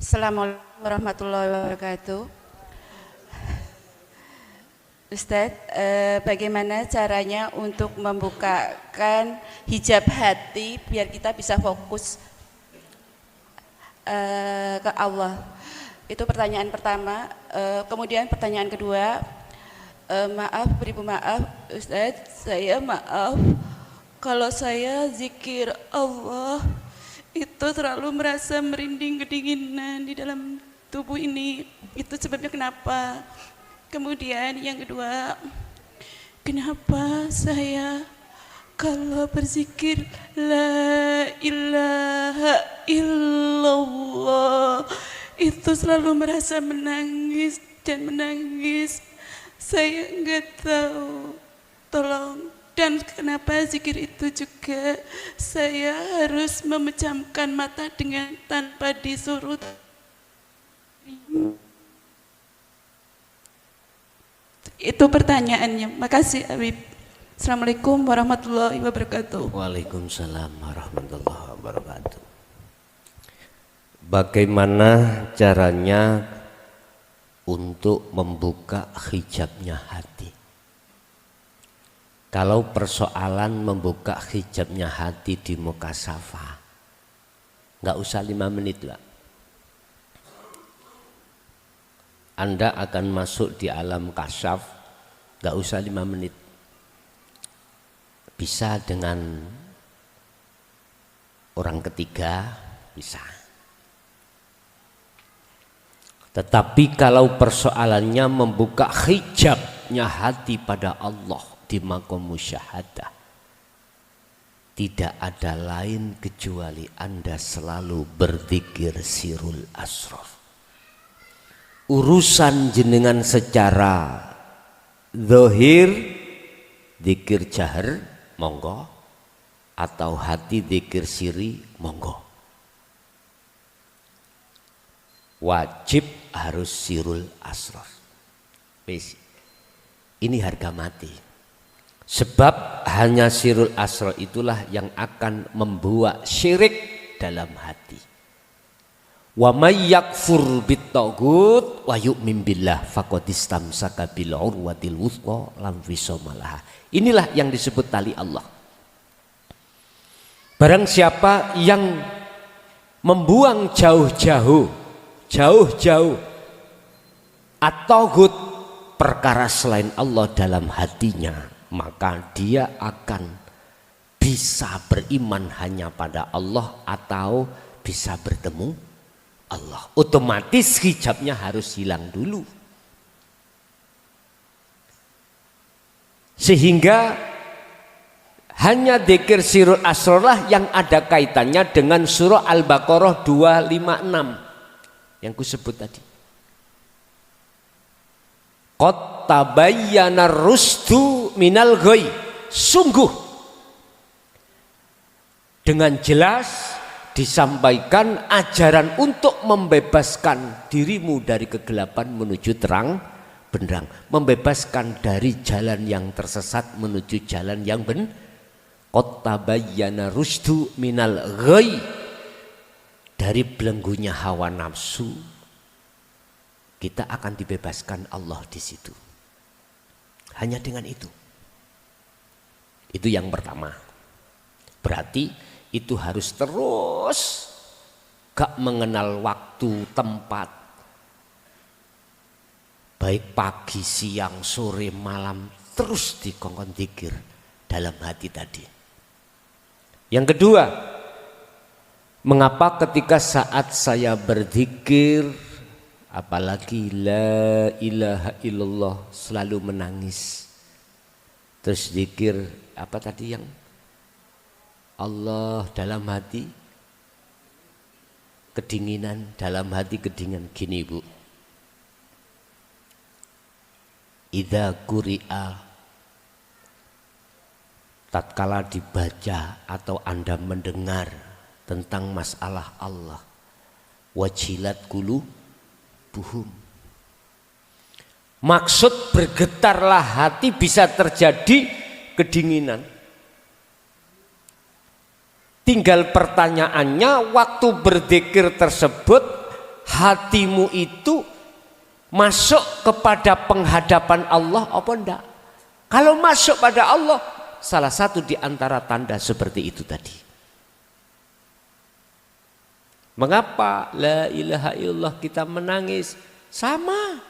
Assalamualaikum warahmatullahi wabarakatuh. Ustadz, bagaimana caranya untuk membukakan hijab hati biar kita bisa fokus ke Allah? Itu pertanyaan pertama. Kemudian pertanyaan kedua, maaf, beribu maaf Ustadz, saya maaf kalau saya zikir Allah itu terlalu merasa merinding kedinginan di dalam tubuh ini. Itu sebabnya kenapa. Kemudian yang kedua, kenapa saya kalau berzikir la ilaha illallah itu selalu merasa menangis dan menangis. Saya enggak tahu, tolong. Dan kenapa zikir itu juga saya harus memejamkan mata dengan tanpa disuruh. Itu pertanyaannya. Makasih Habib. Assalamualaikum warahmatullahi wabarakatuh. Waalaikumsalam warahmatullahi wabarakatuh. Bagaimana caranya untuk membuka hijabnya hati? Kalau persoalan membuka hijabnya hati di muka safa, nggak usah 5 menit lah. Anda akan masuk di alam kasyaf, nggak usah 5 menit. Bisa dengan orang ketiga, bisa. Tetapi kalau persoalannya membuka hijabnya hati pada Allah di maqam musyahadah, tidak ada lain kecuali Anda selalu berzikir sirul asrar. Urusan jenengan secara zahir zikir jahar monggo, atau hati zikir siri monggo. Wajib harus sirul asrar. Ini harga mati. Sebab hanya sirul asrar itulah yang akan membuat syirik dalam hati. Wa may yakfur bit-taghut wa yu'min billah faqad istamsaka bil urwatil wuthqa lam fisama laha. Inilah yang disebut tali Allah. Barang siapa yang membuang jauh-jauh at-taghut, perkara selain Allah dalam hatinya, maka dia akan bisa beriman hanya pada Allah atau bisa bertemu Allah. Otomatis hijabnya harus hilang dulu. Sehingga hanya dzikir sirul asrar lah yang ada kaitannya dengan surah Al-Baqarah 256 yang kusebut tadi. Qad tabayyana rusdu minal ghoi. Sungguh dengan jelas disampaikan ajaran untuk membebaskan dirimu dari kegelapan menuju terang benderang, membebaskan dari jalan yang tersesat menuju jalan yang benar. Qad tabayyana rusdu minal ghoi, dari belenggunya hawa nafsu kita akan dibebaskan Allah di situ. Hanya dengan itu. Itu yang pertama. Berarti itu harus terus gak mengenal waktu, tempat. Baik pagi, siang, sore, malam, terus dikongkon dzikir dalam hati tadi. Yang kedua, mengapa ketika saat saya berzikir, apalagi la ilaha illallah, selalu menangis? Terus zikir apa tadi yang Allah dalam hati kedinginan, dalam hati kedinginan. Gini Bu, idza quri'a, tatkala dibaca atau Anda mendengar tentang masalah Allah, wajilat qulubuhum, maksud bergetarlah hati, bisa terjadi kedinginan. Tinggal pertanyaannya, waktu berzikir tersebut hatimu itu masuk kepada penghadapan Allah apa enggak? Kalau masuk pada Allah, salah satu di antara tanda seperti itu tadi. Mengapa la ilaha illallah kita menangis? Sama.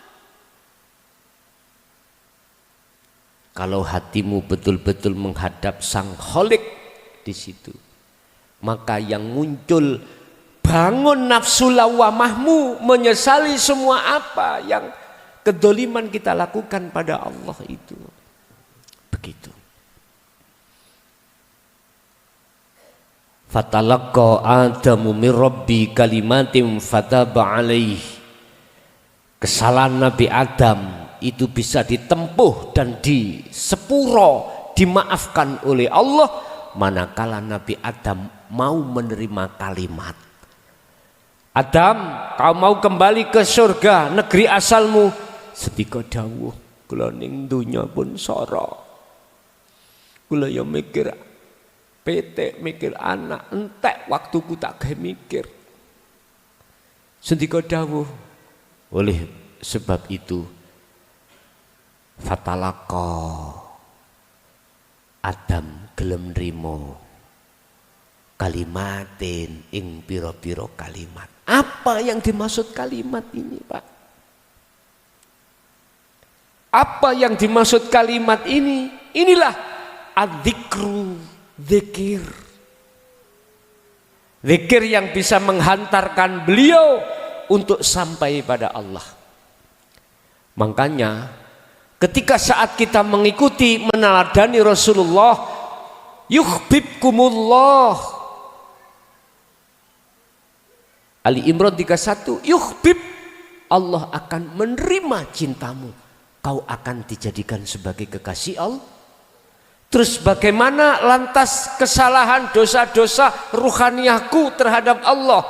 Kalau hatimu betul-betul menghadap Sang Kholik di situ, maka yang muncul bangun nafsu lawamahmu, menyesali semua apa yang kedoliman kita lakukan pada Allah itu. Begitu. Fatalaqqa Adamu min Rabbi kalimatin fataba alaih. Kesalahan Nabi Adam itu bisa ditempuh dan disepuro, dimaafkan oleh Allah manakala Nabi Adam mau menerima kalimat. Adam, kau mau kembali ke surga negeri asalmu? Sedika dawuh, kula ning dunya pun sara. Kula ya mikir petek, mikir anak, entek waktuku tak gawe mikir. Sedika dawuh, oleh sebab itu fatalaqqa Adam gelem nrimo kalimatin ing pira-pira kalimat. Apa yang dimaksud kalimat ini, Pak? Apa yang dimaksud kalimat ini? Inilah adzikru, zikir. Zikir yang bisa menghantarkan beliau untuk sampai pada Allah. Makanya ketika saat kita mengikuti meneladani Rasulullah, yuhibbukumullah. Ali Imran 31, yuhbib, Allah akan menerima cintamu. Kau akan dijadikan sebagai kekasih Allah. Terus bagaimana lantas kesalahan dosa-dosa ruhaniyahku terhadap Allah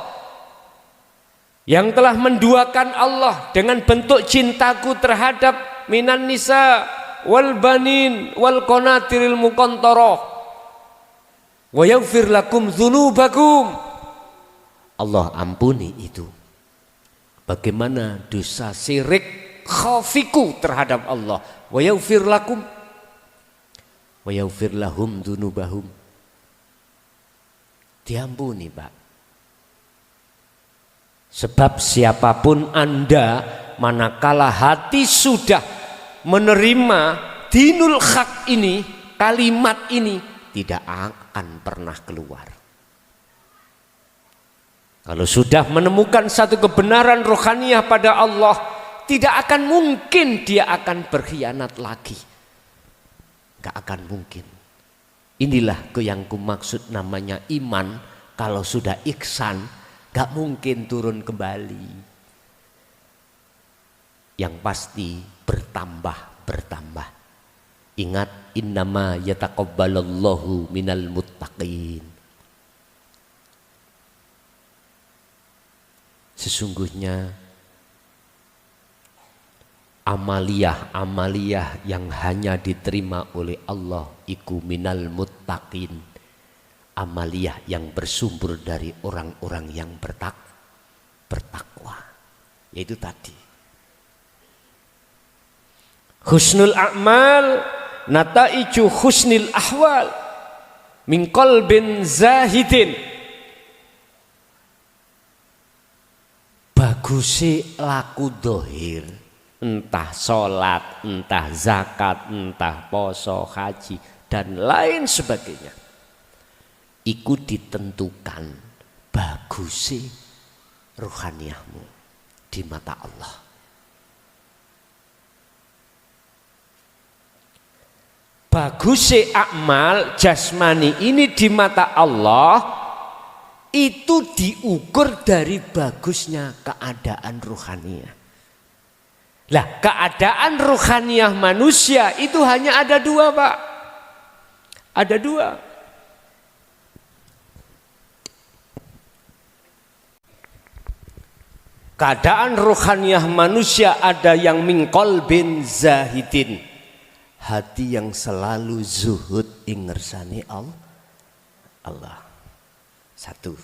yang telah menduakan Allah dengan bentuk cintaku terhadap minan nisa wal banin wal qanatiril muqantarah wa yaghfir lakum dzunubakum. Allah ampuni itu. Bagaimana dosa syirik khafiku terhadap Allah, wa yaghfir lakum wa yaghfir lahum dzunubahum. Diampuni, Pak. Sebab siapapun Anda manakala hati sudah menerima dinul haq ini, kalimat ini tidak akan pernah keluar. Kalau sudah menemukan satu kebenaran rohaniyah pada Allah, tidak akan mungkin dia akan berkhianat lagi. Gak akan mungkin. Inilah yang kumaksud namanya iman. Kalau sudah ihsan, gak mungkin turun kembali. Yang pasti bertambah. Ingat, innama yataqabbalallahu minal muttaqin. Sesungguhnya amaliyah yang hanya diterima oleh Allah iku minal muttaqin. Amaliyah yang bersumber dari orang-orang yang bertakwa. Yaitu tadi. Husnul a'mal nataiju husnil ahwal min qalbin zahidin. Bagusi laku dohir, entah sholat, entah zakat, entah poso, haji, dan lain sebagainya. Iku ditentukan bagusi ruhaniyahmu di mata Allah. Bagusi amal jasmani ini di mata Allah itu diukur dari bagusnya keadaan ruhaniyah. Lah, keadaan ruhaniyah manusia itu hanya ada dua, Pak. Ada dua. Keadaan ruhaniyah manusia ada yang min qalbin zahidin. Hati yang selalu zuhud ingersani Allah. Satu.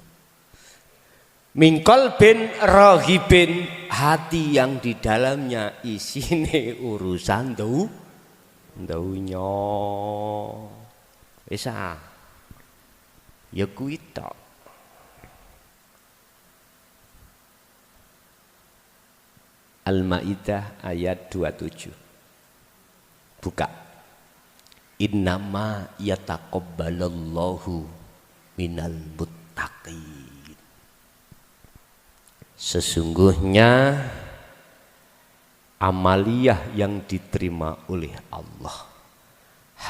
Mingkol bin rohibin, hati yang di dalamnya isine urusan dunya. Bisa ya kuwi tok. Al-Maidah ayat 27. Buka. Innama yataqabbalallahu minal muttaqin. Sesungguhnya amaliyah yang diterima oleh Allah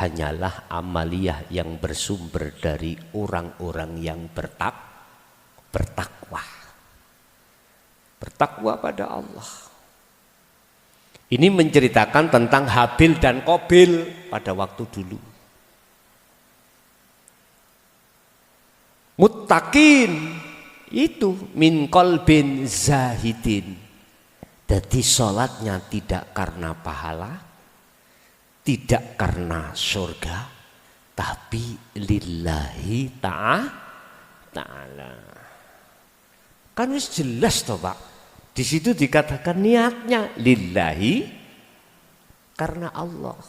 hanyalah amaliyah yang bersumber dari orang-orang yang bertakwa. Bertakwa pada Allah. Ini menceritakan tentang Habil dan Qabil pada waktu dulu. Muttaqin itu min qalbin zahidin. Jadi sholatnya tidak karena pahala, tidak karena surga, tapi lillahi ta'ala. Kan wis jelas toh Pak. Di situ dikatakan niatnya lillahi karena Allah.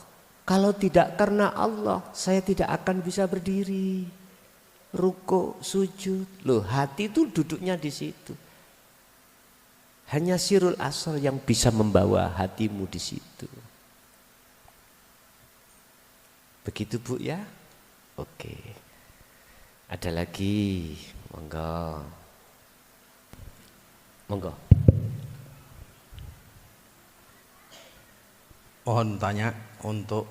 Kalau tidak karena Allah, saya tidak akan bisa berdiri, ruku, sujud. Loh, hati itu duduknya di situ. Hanya sirul asal yang bisa membawa hatimu di situ. Begitu Bu ya? Oke. Ada lagi, monggo. Monggo. Mohon tanya untuk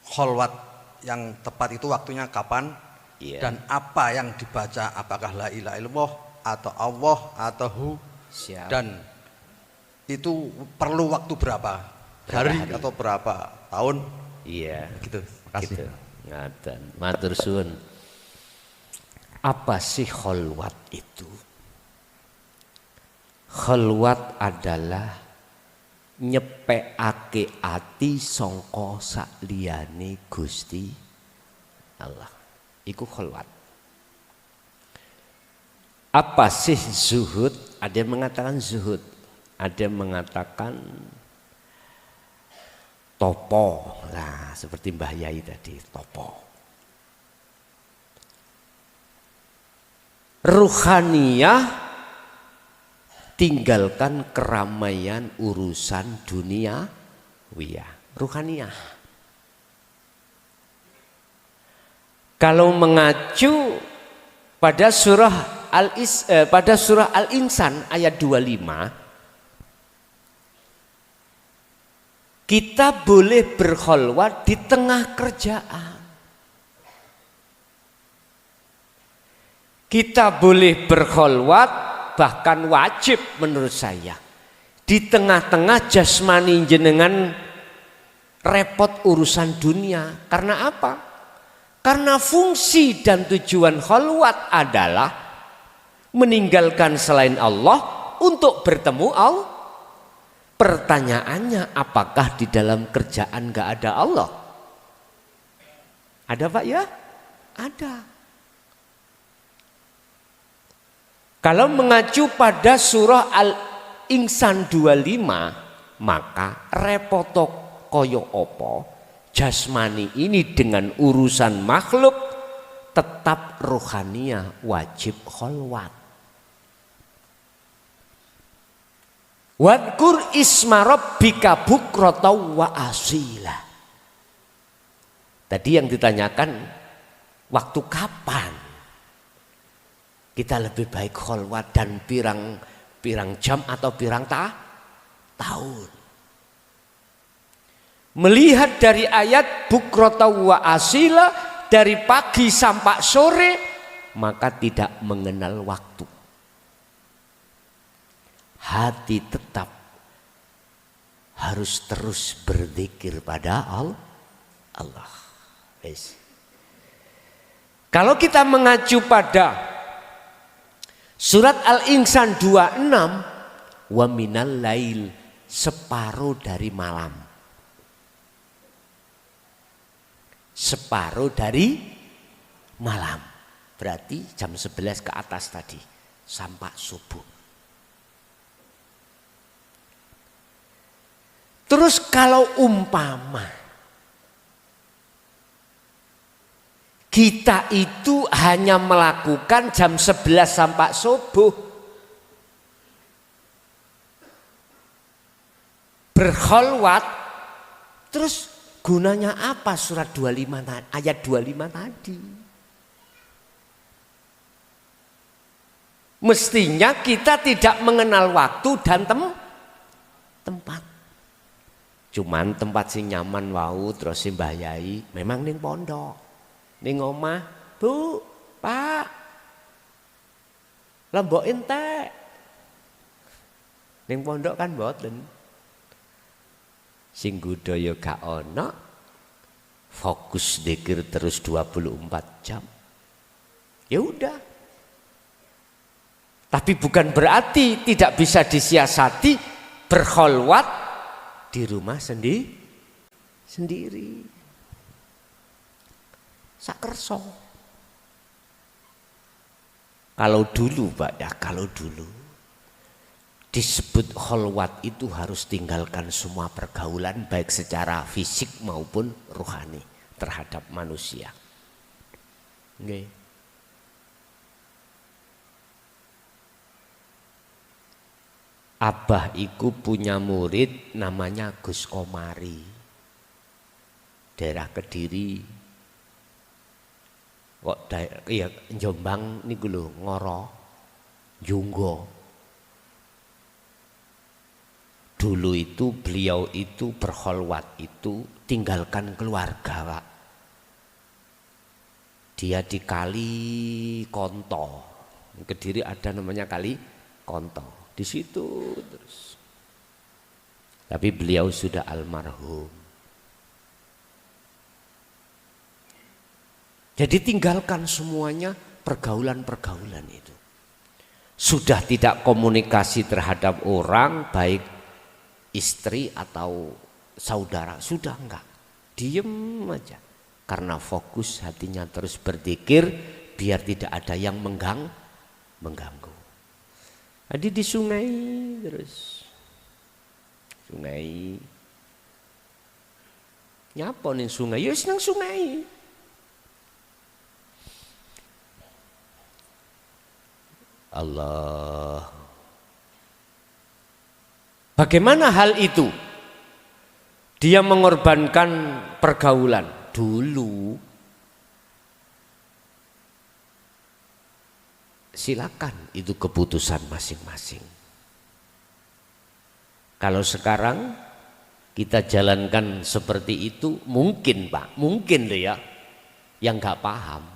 kholwat yang tepat itu waktunya kapan? Iya. Dan apa yang dibaca, apakah la ilaha illallah atau Allah atau hu? Siap. Dan itu perlu waktu berapa? Hari atau berapa tahun? Iya. Gitu. Makasih. Gitu. Ngaten. Matur suwun. Apa sih kholwat itu? Kholwat adalah nyepekake ati sangka sakliyane Gusti Allah. Iku kholwat. Apa sih zuhud? Ada yang mengatakan zuhud, ada yang mengatakan topo. Nah, seperti Mbah Yai tadi, topo. Ruhaniyah, tinggalkan keramaian urusan dunia ruhaniyah. Kalau mengacu pada surah Al-Insan ayat 25, kita boleh berkholwat di tengah kerjaan. Kita boleh berkholwat, bahkan wajib menurut saya, di tengah-tengah jasmani jenengan repot urusan dunia. Karena apa? Karena fungsi dan tujuan kholwat adalah meninggalkan selain Allah untuk bertemu Allah. Pertanyaannya, apakah di dalam kerjaan gak ada Allah? Ada Pak ya? Ada. Kalau mengacu pada surah Al-Insan 25, maka repotok koyo opo jasmani ini dengan urusan makhluk, tetap rohaniah wajib kholwat. Wadkur isma rabbika bukrata wa asila. Tadi yang ditanyakan waktu kapan kita lebih baik kholwat dan pirang jam atau pirang tahun. Melihat dari ayat bukrata wa asila, dari pagi sampai sore, maka tidak mengenal waktu. Hati tetap harus terus berzikir pada Allah. Kalau kita mengacu pada surat Al-Insan 26, wa minal lail, separuh dari malam. Separuh dari malam. Berarti jam 11 ke atas tadi. sampai subuh. Terus kalau umpama kita itu hanya melakukan jam 11 sampai subuh, berkholwat, terus gunanya apa surat 25 ayat 25 tadi? Mestinya kita tidak mengenal waktu dan tempat. Cuman tempat sing nyaman wau terus si Mbah Yai memang ning pondok, ning omah, Bu, Pak, lembok entek. Ning pondok kan mboten. Sing budaya gak ono, fokus zikir terus 24 jam. Ya udah. Tapi bukan berarti tidak bisa disiasati berkholwat di rumah sendiri. Sakerso. Kalau dulu Pak ya, kalau dulu disebut kholwat itu harus tinggalkan semua pergaulan baik secara fisik maupun rohani terhadap manusia. Nggih. Abah iku punya murid namanya Gus Komari, daerah Kediri, kok iya Jombang niku lho, Ngoro, Junggo. Dulu itu beliau itu berkholwat itu tinggalkan keluarga Pak. Dia di Kali Konto, Kediri ada namanya Kali Konto. Di situ terus. Tapi beliau sudah almarhum. Jadi tinggalkan semuanya pergaulan-pergaulan itu. Sudah tidak komunikasi terhadap orang baik istri atau saudara, sudah enggak. Diem aja. Karena fokus hatinya terus berzikir biar tidak ada yang mengganggu. Jadi di sungai terus. Sungai. Nyapa nih sungai? Ya senang sungai. Allah. Bagaimana hal itu? Dia mengorbankan pergaulan dulu. Silakan, itu keputusan masing-masing. Kalau sekarang kita jalankan seperti itu, mungkin Pak, mungkin loh ya, yang nggak paham.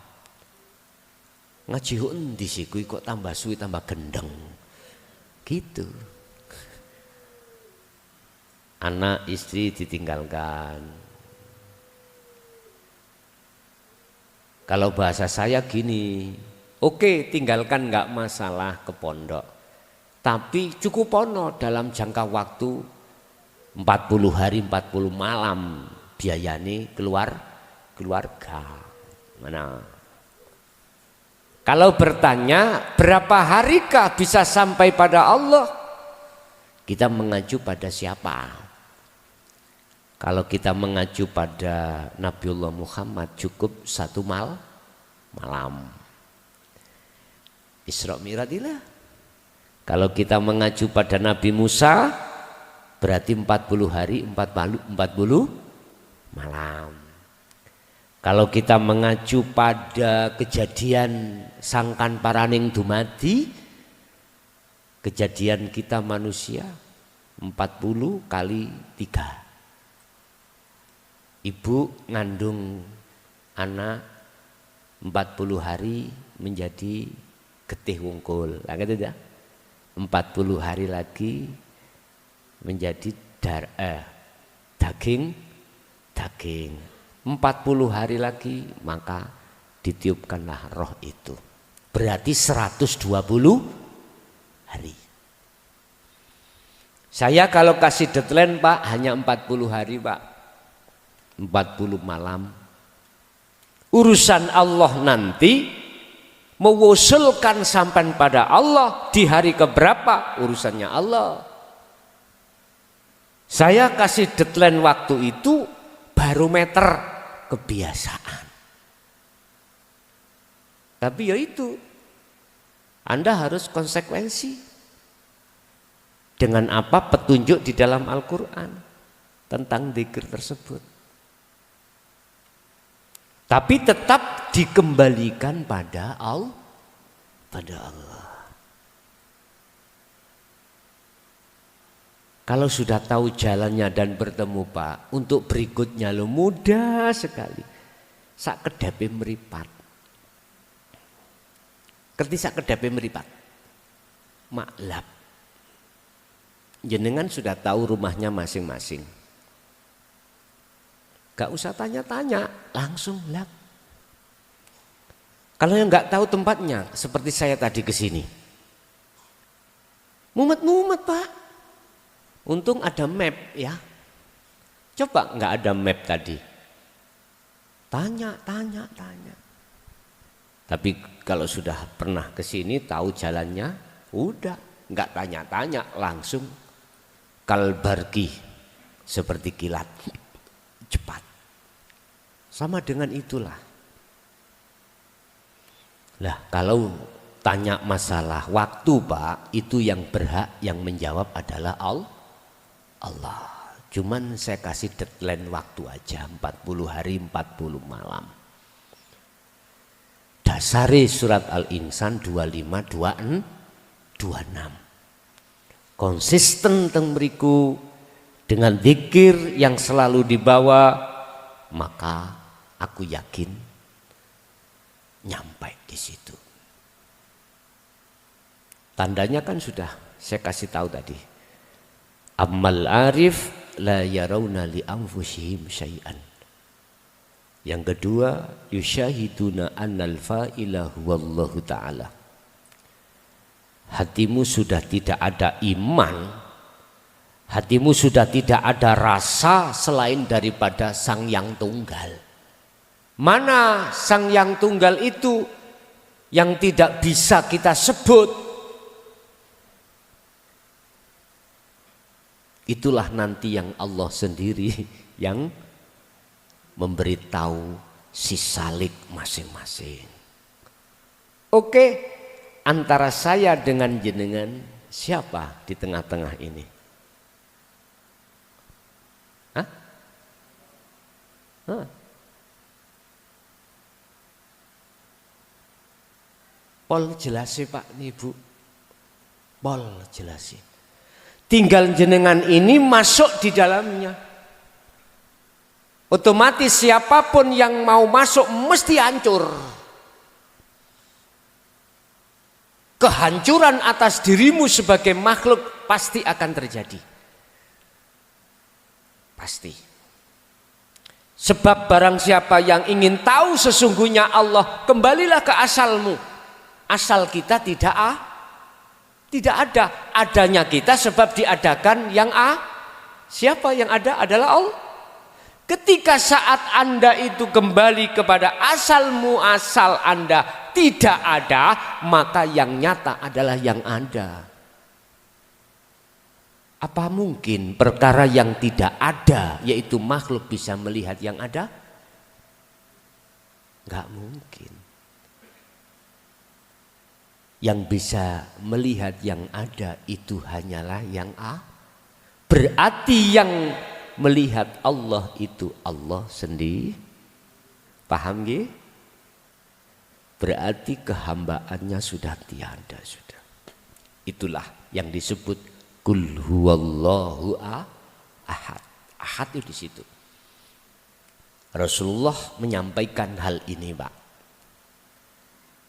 Ngaji endi sih kuwi kok tambah suwi tambah gendeng. Gitu. Anak istri ditinggalkan. Kalau bahasa saya gini, oke, tinggalkan nggak masalah ke pondok. Tapi cukup pono dalam jangka waktu 40 hari 40 malam biayane keluarga. Mana? Kalau bertanya berapa harikah bisa sampai pada Allah? Kita mengacu pada siapa? Kalau kita mengacu pada Nabiullah Muhammad cukup 1 malam. Isra Mi'rajlah. Kalau kita mengacu pada Nabi Musa berarti 40 hari 40 malam. Kalau kita mengacu pada kejadian sangkan paraning dumadi, kejadian kita manusia 40 kali 3. Ibu ngandung anak 40 hari menjadi getih wungkul, lah gitu ya. 40 hari lagi menjadi daging. 40 hari lagi maka ditiupkanlah roh itu. Berarti 120 hari. Saya kalau kasih deadline Pak hanya 40 hari Pak. 40 malam. Urusan Allah nanti mewusulkan sampai pada Allah di hari keberapa urusannya Allah. Saya kasih deadline waktu itu barometer kebiasaan. Tapi ya itu, Anda harus konsekuensi dengan apa petunjuk di dalam Al-Quran tentang dzikir tersebut. Tapi tetap dikembalikan pada Allah. Kalau sudah tahu jalannya dan bertemu Pak, untuk berikutnya lo mudah sekali. Sak kedape meripat. Kerti sak kedape meripat. Maklab. Jenengan sudah tahu rumahnya masing-masing. Gak usah tanya-tanya, langsung lap. Kalau yang gak tahu tempatnya, seperti saya tadi ke sini. Mumet-mumet Pak. Untung ada map ya. Coba nggak ada map tadi. Tanya. Tapi kalau sudah pernah ke sini tahu jalannya, udah nggak tanya-tanya langsung kalbargi seperti kilat cepat. Sama dengan itulah. Lah kalau tanya masalah waktu Pak, itu yang berhak yang menjawab adalah Allah. Cuman saya kasih deadline waktu aja 40 hari 40 malam. Dasari surat Al-Insan 25-26. Konsisten teng mriku dengan zikir yang selalu dibawa, maka aku yakin nyampe di situ. Tandanya kan sudah saya kasih tahu tadi. Ammal arif la yarawna li anfusihim syai'an. Yang kedua, yusyahiduna annal fa'ila huwallahu ta'ala. Hatimu sudah tidak ada iman, hatimu sudah tidak ada rasa selain daripada Sang Yang Tunggal. Mana Sang Yang Tunggal itu yang tidak bisa kita sebut? Itulah nanti yang Allah sendiri yang memberitahu si salik masing-masing. Oke, antara saya dengan jenengan siapa di tengah-tengah ini? Hah? Pol jelasi Pak nih Bu. Pol jelasi. Tinggal jenengan ini masuk di dalamnya. Otomatis siapapun yang mau masuk mesti hancur. Kehancuran atas dirimu sebagai makhluk pasti akan terjadi. Pasti. Sebab barang siapa yang ingin tahu sesungguhnya Allah, kembalilah ke asalmu. Asal kita tidak ada. Adanya kita sebab diadakan yang siapa yang ada adalah Allah. Ketika saat Anda itu kembali kepada asalmu, asal Anda tidak ada, maka yang nyata adalah yang ada. Apa mungkin perkara yang tidak ada, yaitu makhluk, bisa melihat yang ada? Enggak mungkin. Yang bisa melihat yang ada itu hanyalah yang berarti yang melihat Allah itu Allah sendiri. Paham nggih? Berarti kehambaannya sudah tiada sudah. Itulah yang disebut Qul huwallahu ahad. Ahad itu di situ. Rasulullah menyampaikan hal ini, Pak.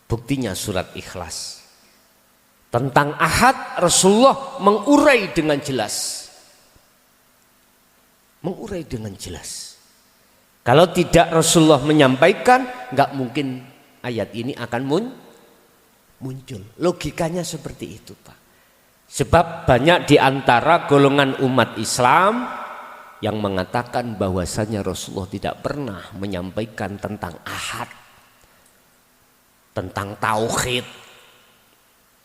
Buktinya surat Ikhlas. Tentang ahad Rasulullah mengurai dengan jelas. Mengurai dengan jelas. Kalau tidak Rasulullah menyampaikan, nggak mungkin ayat ini akan muncul. Logikanya seperti itu, Pak. Sebab banyak di antara golongan umat Islam yang mengatakan bahwasanya Rasulullah tidak pernah menyampaikan tentang ahad. tentang tauhid.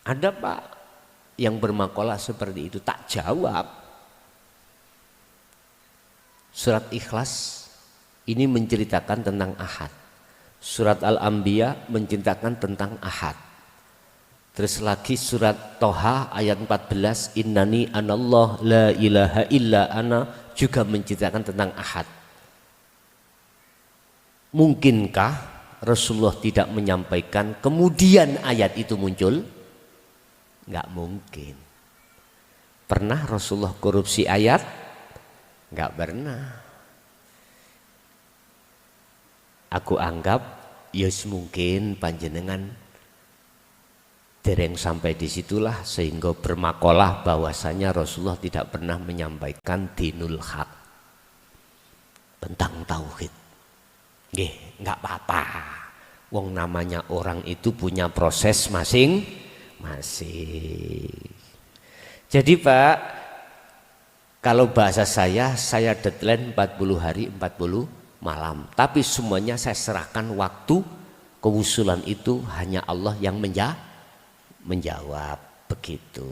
Ada Pak yang bermakalah seperti itu, tak jawab. Surat Ikhlas ini menceritakan tentang Ahad. Surat Al-Anbiya menceritakan tentang Ahad. Terus lagi surat Toha ayat 14, innani anallah la ilaha illa ana, juga menceritakan tentang Ahad. Mungkinkah Rasulullah tidak menyampaikan kemudian ayat itu muncul? Enggak mungkin. Pernah Rasulullah korupsi ayat? Enggak pernah. Aku anggap yes mungkin panjenengan dereng sampai disitulah sehingga bermakalah bahwasanya Rasulullah tidak pernah menyampaikan dinul haq tentang tauhid. Nggih, enggak apa-apa. Wong namanya orang itu punya proses masing-masing. Jadi Pak, kalau bahasa saya deadline 40 hari 40 malam. Tapi semuanya saya serahkan waktu kewusulan itu hanya Allah yang menjawab begitu.